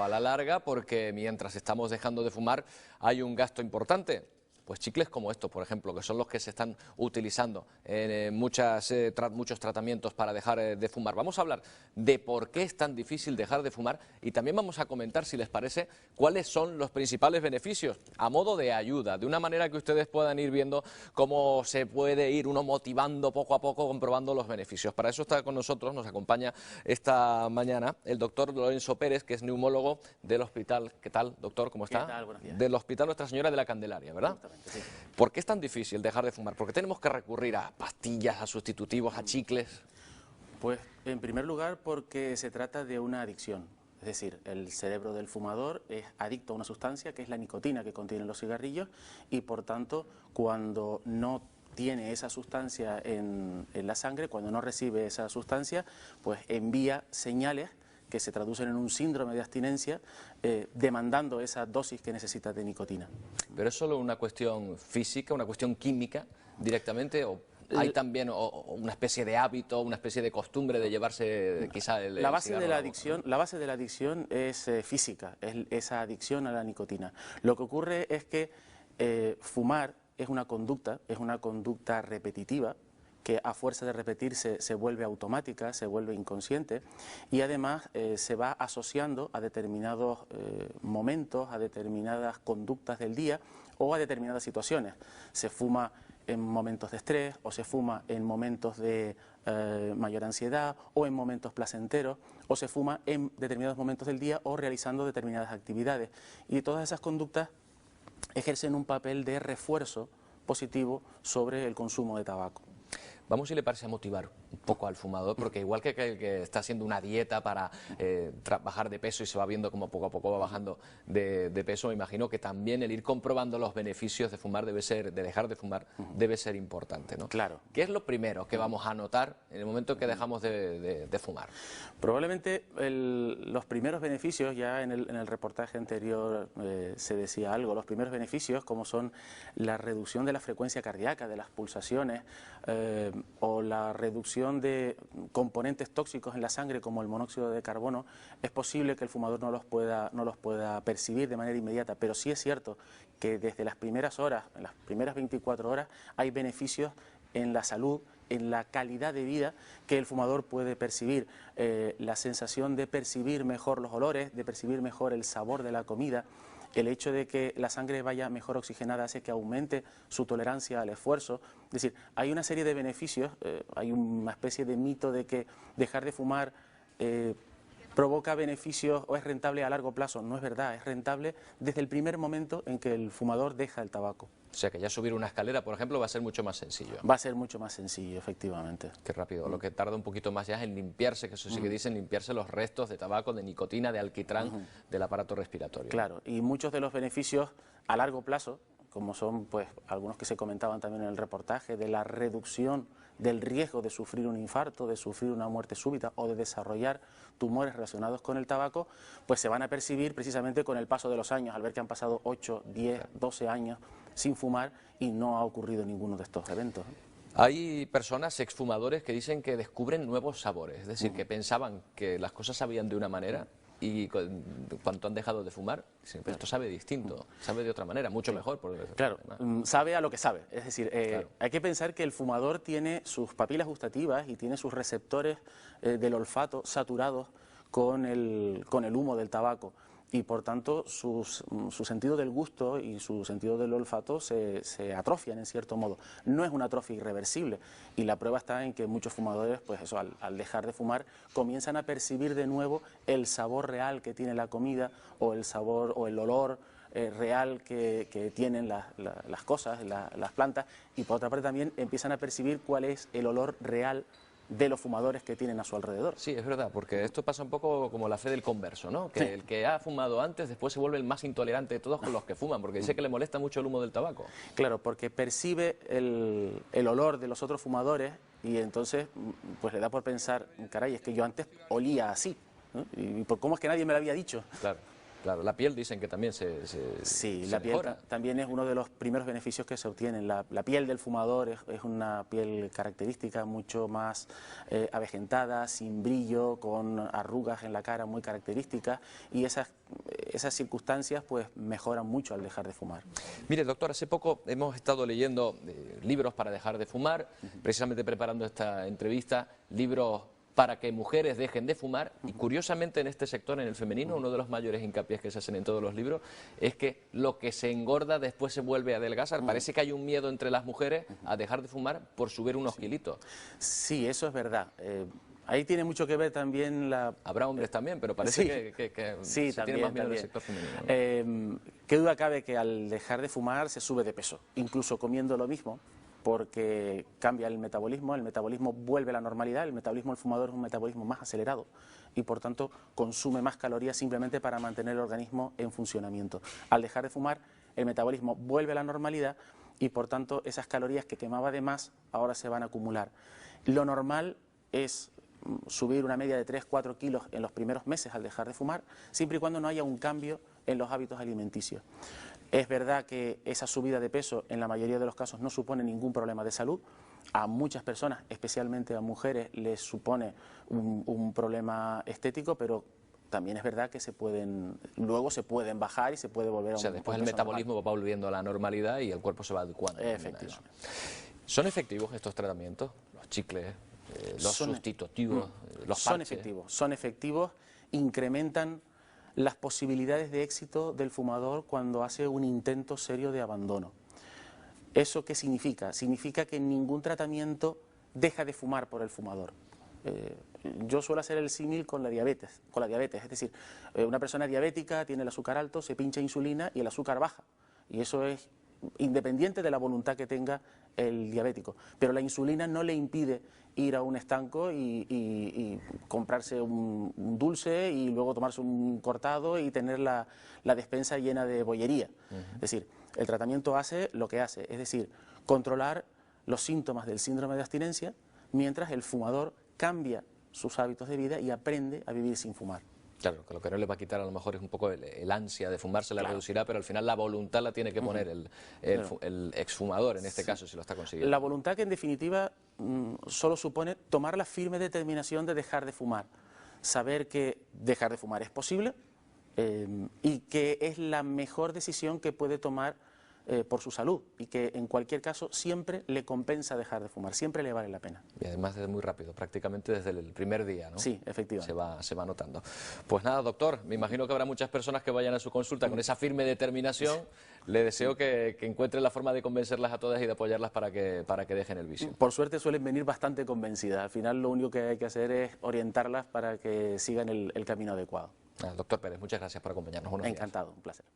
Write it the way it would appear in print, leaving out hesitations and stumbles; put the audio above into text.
a la larga, porque mientras estamos dejando de fumar hay un gasto importante. Pues chicles como estos, por ejemplo, que son los que se están utilizando en muchos tratamientos para dejar de fumar. Vamos a hablar de por qué es tan difícil dejar de fumar y también vamos a comentar, si les parece, cuáles son los principales beneficios a modo de ayuda, de una manera que ustedes puedan ir viendo cómo se puede ir uno motivando poco a poco, comprobando los beneficios. Para eso está con nosotros, nos acompaña esta mañana el doctor Lorenzo Pérez, que es neumólogo del hospital. ¿Qué tal, doctor? ¿Cómo está? ¿Qué tal? Buenos días. Del Hospital Nuestra Señora de la Candelaria, ¿verdad? Sí. ¿Por qué es tan difícil dejar de fumar? ¿Por qué tenemos que recurrir a pastillas, a sustitutivos, a chicles? Pues en primer lugar porque se trata de una adicción. Es decir, el cerebro del fumador es adicto a una sustancia que es la nicotina que contienen los cigarrillos y por tanto cuando no tiene esa sustancia en la sangre, cuando no recibe esa sustancia, pues envía señales que se traducen en un síndrome de abstinencia, demandando esa dosis que necesita de nicotina. ¿Pero es solo una cuestión física, una cuestión química directamente, o hay también una especie de hábito, una especie de costumbre de llevarse quizá el la base cigarro de a la la boca, adicción, ¿no? la base de la adicción es física, es esa adicción a la nicotina. Lo que ocurre es que fumar es una conducta repetitiva, que a fuerza de repetirse se vuelve automática, se vuelve inconsciente y además se va asociando a determinados momentos, a determinadas conductas del día o a determinadas situaciones. Se fuma en momentos de estrés o se fuma en momentos de mayor ansiedad o en momentos placenteros o se fuma en determinados momentos del día o realizando determinadas actividades. Y todas esas conductas ejercen un papel de refuerzo positivo sobre el consumo de tabaco. Vamos, si le parece, a motivar un poco al fumador, porque igual que el que está haciendo una dieta para bajar de peso y se va viendo como poco a poco va bajando de peso, me imagino que también el ir comprobando los beneficios de fumar de dejar de fumar, debe ser importante, ¿no? Claro. ¿Qué es lo primero que vamos a notar en el momento que dejamos de fumar? Probablemente los primeros beneficios, ya en el reportaje anterior se decía algo, los primeros beneficios como son la reducción de la frecuencia cardíaca, de las pulsaciones, o la reducción de componentes tóxicos en la sangre como el monóxido de carbono, es posible que el fumador no los pueda percibir de manera inmediata, pero sí es cierto que desde las primeras horas, en las primeras 24 horas, hay beneficios en la salud, en la calidad de vida que el fumador puede percibir, la sensación de percibir mejor los olores, de percibir mejor el sabor de la comida. El hecho de que la sangre vaya mejor oxigenada hace que aumente su tolerancia al esfuerzo. Es decir, hay una serie de beneficios, hay una especie de mito de que dejar de fumar provoca beneficios o es rentable a largo plazo. No es verdad, es rentable desde el primer momento en que el fumador deja el tabaco. O sea, que ya subir una escalera, por ejemplo, va a ser mucho más sencillo. Va a ser mucho más sencillo, efectivamente. Qué rápido. Lo que tarda un poquito más ya es en limpiarse, que eso sí que dicen, limpiarse los restos de tabaco, de nicotina, de alquitrán, del aparato respiratorio. Claro, y muchos de los beneficios a largo plazo, como son pues algunos que se comentaban también en el reportaje, de la reducción del riesgo de sufrir un infarto, de sufrir una muerte súbita o de desarrollar tumores relacionados con el tabaco, pues se van a percibir precisamente con el paso de los años, al ver que han pasado 8, 10, 12 años sin fumar y no ha ocurrido ninguno de estos eventos. Hay personas, exfumadores, que dicen que descubren nuevos sabores, es decir, que pensaban que las cosas sabían de una manera y cuando han dejado de fumar, dicen, pero esto sabe distinto, sabe de otra manera, mucho mejor. Claro, sabe a lo que sabe, es decir, claro. hay que pensar que el fumador tiene sus papilas gustativas y tiene sus receptores del olfato saturados con el humo del tabaco. Y por tanto su sentido del gusto y su sentido del olfato se atrofian en cierto modo. No es una atrofia irreversible y la prueba está en que muchos fumadores, pues eso, al dejar de fumar, comienzan a percibir de nuevo el sabor real que tiene la comida o el sabor o el olor real que tienen las cosas, las plantas, y por otra parte también empiezan a percibir cuál es el olor real de los fumadores que tienen a su alrededor. Sí, es verdad, porque esto pasa un poco como la fe del converso, ¿no? Que sí, el que ha fumado antes después se vuelve el más intolerante de todos con los que fuman, porque dice que le molesta mucho el humo del tabaco. Claro, porque percibe el olor de los otros fumadores y entonces pues le da por pensar, caray, es que yo antes olía así, ¿no? ¿Y por cómo es que nadie me lo había dicho? Claro. Claro, la piel dicen que también Sí, se la piel mejora. también es uno de los primeros beneficios que se obtienen. La piel del fumador es una piel característica, mucho más avejentada, sin brillo, con arrugas en la cara muy características, y esas circunstancias pues mejoran mucho al dejar de fumar. Mire, doctor, hace poco hemos estado leyendo libros para dejar de fumar, precisamente preparando esta entrevista, libros para que mujeres dejen de fumar, y curiosamente en este sector, en el femenino, uno de los mayores hincapiés que se hacen en todos los libros es que lo que se engorda después se vuelve a adelgazar. Parece que hay un miedo entre las mujeres a dejar de fumar por subir unos kilitos. Sí, eso es verdad. Ahí tiene mucho que ver también la... Habrá hombres también, pero parece que sí, se tiene más miedo en el sector femenino, ¿no? Qué duda cabe que al dejar de fumar se sube de peso, incluso comiendo lo mismo, porque cambia el metabolismo vuelve a la normalidad, el metabolismo del fumador es un metabolismo más acelerado y por tanto consume más calorías simplemente para mantener el organismo en funcionamiento. Al dejar de fumar, el metabolismo vuelve a la normalidad y por tanto esas calorías que quemaba de más ahora se van a acumular. Lo normal es subir una media de 3-4 kilos en los primeros meses al dejar de fumar, siempre y cuando no haya un cambio en los hábitos alimenticios. Es verdad que esa subida de peso en la mayoría de los casos no supone ningún problema de salud. A muchas personas, especialmente a mujeres, les supone un problema estético, pero también es verdad que luego se pueden bajar y se puede volver a un... O sea, después el metabolismo va volviendo a la normalidad y el cuerpo se va adecuando. Efectivamente. ¿Son efectivos estos tratamientos? Los chicles, los sustitutivos, los parches. Son efectivos, incrementan las posibilidades de éxito del fumador cuando hace un intento serio de abandono. ¿Eso qué significa? Significa que ningún tratamiento deja de fumar por el fumador. Yo suelo hacer el símil con la diabetes, es decir, una persona diabética tiene el azúcar alto, se pincha insulina y el azúcar baja, y eso es independiente de la voluntad que tenga el diabético, pero la insulina no le impide ir a un estanco y comprarse un dulce y luego tomarse un cortado y tener la despensa llena de bollería. Es decir, el tratamiento hace lo que hace, es decir, controlar los síntomas del síndrome de abstinencia mientras el fumador cambia sus hábitos de vida y aprende a vivir sin fumar. Claro, que lo que no le va a quitar a lo mejor es un poco el ansia de fumar, se la reducirá, pero al final la voluntad la tiene que poner el exfumador, en este caso, si lo está consiguiendo. La voluntad que en definitiva solo supone tomar la firme determinación de dejar de fumar, saber que dejar de fumar es posible y que es la mejor decisión que puede tomar por su salud y que en cualquier caso siempre le compensa dejar de fumar, siempre le vale la pena. Y además es muy rápido, prácticamente desde el primer día, ¿no? Sí, efectivamente. Se va notando. Pues nada, doctor, me imagino que habrá muchas personas que vayan a su consulta con esa firme determinación. Le deseo que encuentren la forma de convencerlas a todas y de apoyarlas para que dejen el vicio. Por suerte suelen venir bastante convencidas. Al final lo único que hay que hacer es orientarlas para que sigan el camino adecuado. Doctor Pérez, muchas gracias por acompañarnos. Encantado, un placer.